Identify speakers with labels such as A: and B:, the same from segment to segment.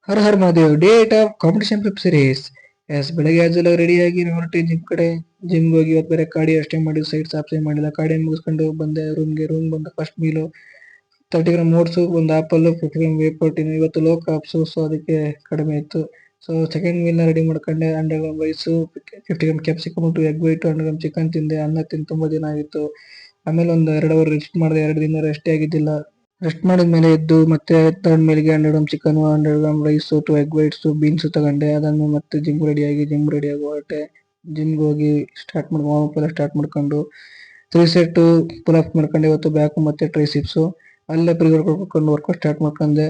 A: Har Har Mahadev date of competition prep series. ಎಸ್ ಬೆಳಗ್ಗೆ ಆಜೆಲ್ಲ ರೆಡಿಯಾಗಿ ಹೊರಟಿ ಜಿಮ್ ಕಡೆ. ಜಿಮ್ಗೆ ಹೋಗಿ ಇವತ್ತು ಬೇರೆ ಕಾರ್ಡಿಯೋ ಅಷ್ಟೇ ಮಾಡಿ ಸೈಡ್ ಸಾಪ್ಸೆ ಮಾಡಿಲ್ಲ. ಕಾರ್ಡಿಯೋ ಮುಗಿಸ್ಕೊಂಡು ಬಂದೆ ರೂಮ್ ಬಂದು ಫಸ್ಟ್ ಮೀಲು 30 ಗ್ರಾಮ್ ಓಟ್ಸು, ಒಂದು ಆಪಲ್, 50 ಗ್ರಾಮ್ ವೇ ಪ್ರೋಟೀನ್. ಇವತ್ತು ಲೋ ಕಾರ್ಬ್ಸು, ಸೊ ಅದಕ್ಕೆ ಕಡಿಮೆ ಇತ್ತು. ಸೊ ಸೆಕೆಂಡ್ ಮೀಲ್ನ ರೆಡಿ ಮಾಡ್ಕೊಂಡೆ. 100 gram rice, 50 gram capsicum, 2 egg white, 100 gram chicken ತಿಂದೆ. ಅನ್ನ ತಿಂದು ತುಂಬಾ ದಿನ ಆಗಿತ್ತು. ಆಮೇಲೆ ಒಂದು 2 ಅವರ್ ರೆಸ್ಟ್ ಮಾಡಿದೆ. 2 ದಿನ ರೆಸ್ಟೇ ಆಗಿದ್ದಿಲ್ಲ. ರೆಸ್ಟ್ ಮಾಡಿದ್ಮೇಲೆ ಎದ್ದು ಮತ್ತೆ ತಗೊಂಡ್ ಮೇಲೆಗೆ 100 gram chicken, 100 gram rice, 2 egg whites, beans ತಗೊಂಡೆ. ಅದಾದ್ಮೇಲೆ ಮತ್ತೆ ಜಿಮ್ ರೆಡಿ ಆಗಿ ಹೊರಟೆ. ಜಿಮ್ಗೆ ಹೋಗಿ ವಾರ್ಮ್ ಅಪ್ ಸ್ಟಾರ್ಟ್ ಮಾಡ್ಕೊಂಡು 3 ಸೆಟ್ ಪುಲ್ ಅಪ್ ಮಾಡ್ಕೊಂಡು ಇವತ್ತು ಬ್ಯಾಕ್ ಮತ್ತೆ ಟ್ರೈಸಿಪ್ಸ್ ಅಲ್ಲೇ ಪ್ರೀ ವರ್ಕೌಟ್ ಮಾಡ್ಕೊಂಡು ವರ್ಕೌಟ್ ಸ್ಟಾರ್ಟ್ ಮಾಡ್ಕೊಂಡೆ.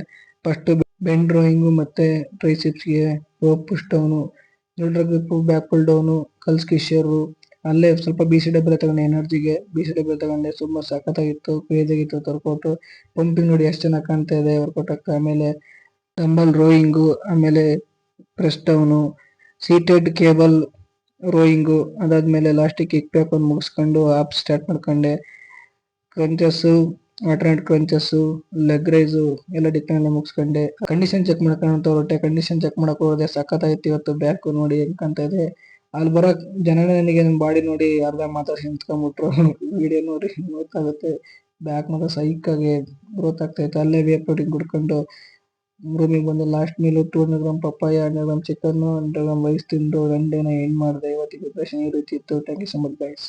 A: ಫಸ್ಟ್ ಬೆಂಡ್ ರೋಯಿಂಗು ಮತ್ತೆ ಟ್ರೈಸಿಪ್ಸ್ಗೆ rope push down, shoulder grip, back pull down, curls ಕಿಶರು. ಅಲ್ಲೇ ಸ್ವಲ್ಪ ಬಿಸಿ ಡಬ್ಬಲ್ ತಗೊಂಡೆ. ಎನರ್ಜಿಗೆ ಬಿಸಿ ಡಬ್ಬಲ್ ತಗೊಂಡೆ. ತುಂಬಾ ಸಖತ್ತಾಗಿತ್ತು, ಕ್ರೇಜ್ ಆಗಿತ್ತು ವರ್ಕೌಟ್. ಪಂಪಿಂಗ್ ನೋಡಿ ಎಷ್ಟು ಚೆನ್ನಾಗಿ ಕಾಣ್ತಾ ಇದೆ ವರ್ಕೌಟ್ ಆಗ್ತಾ. ಆಮೇಲೆ ಡಂಬಲ್ ರೋಯಿಂಗು, ಆಮೇಲೆ ಪ್ರೆಸ್ ಡೌನು, ಸೀಟೆಡ್ ಕೇಬಲ್ ರೋಯಿಂಗು. ಅದಾದ್ಮೇಲೆ ಲಾಸ್ಟಿಗೆ ಕಿಕ್ ಬ್ಯಾಕ್ ಒಂದು ಮುಗಿಸ್ಕೊಂಡು ಆಪ್ ಸ್ಟಾರ್ಟ್ ಮಾಡ್ಕೊಂಡೆ. Crunches, alternate crunches, leg rice ಎಲ್ಲ ಡಿಕ್ಲೈನ್ ಮುಗಿಸ್ಕೊಂಡೆ. ಕಂಡೀಷನ್ ಚೆಕ್ ಮಾಡ್ಕೊಂತ ಹೊರಟೆ. ಕಂಡೀಷನ್ ಚೆಕ್ ಮಾಡಕ್ ಹೋದೆ. ಸಖತ್ತಾಗಿತ್ತು ಇವತ್ತು ಬ್ಯಾಕ್ ನೋಡಿ ಹೆಂಗ್ ಕಾಣ್ತಾ ಇದೆ. ಅಲ್ಲಿ ಬರೋ ಜನನೇ ನನಗೆ ನನ್ನ ಬಾಡಿ ನೋಡಿ ಅರ್ಧ ಮಾತಾಡ್ಸಿ ನಿಂತ್ಕೊಂಡ್ಬಿಟ್ರು. ವಿಡಿಯೋ ನೋಡಿ ಗೊತ್ತಾಗುತ್ತೆ. ಬ್ಯಾಕ್ ಮಾತ್ರ ಸೈಕ್ ಆಗಿ ಗ್ರೋತ್ ಆಗ್ತಾ ಇತ್ತು. ಅಲ್ಲೇ ವೇ ಪ್ರೋಟೀನ್ ಕುಡ್ಕೊಂಡು ರೂಮಿಗೆ ಬಂದು last meal 200 gram papaya, 100 gram chicken, 100 gram rice ತಿಂದು 1 ಡೇನ ಎಂಡ್ ಮಾಡಿದೆ. ಇವತ್ತಿಗೆ ಪ್ರಿಪರೇಷನ್ ಈ ರೀತಿ ಇತ್ತು. Thank you so much guys.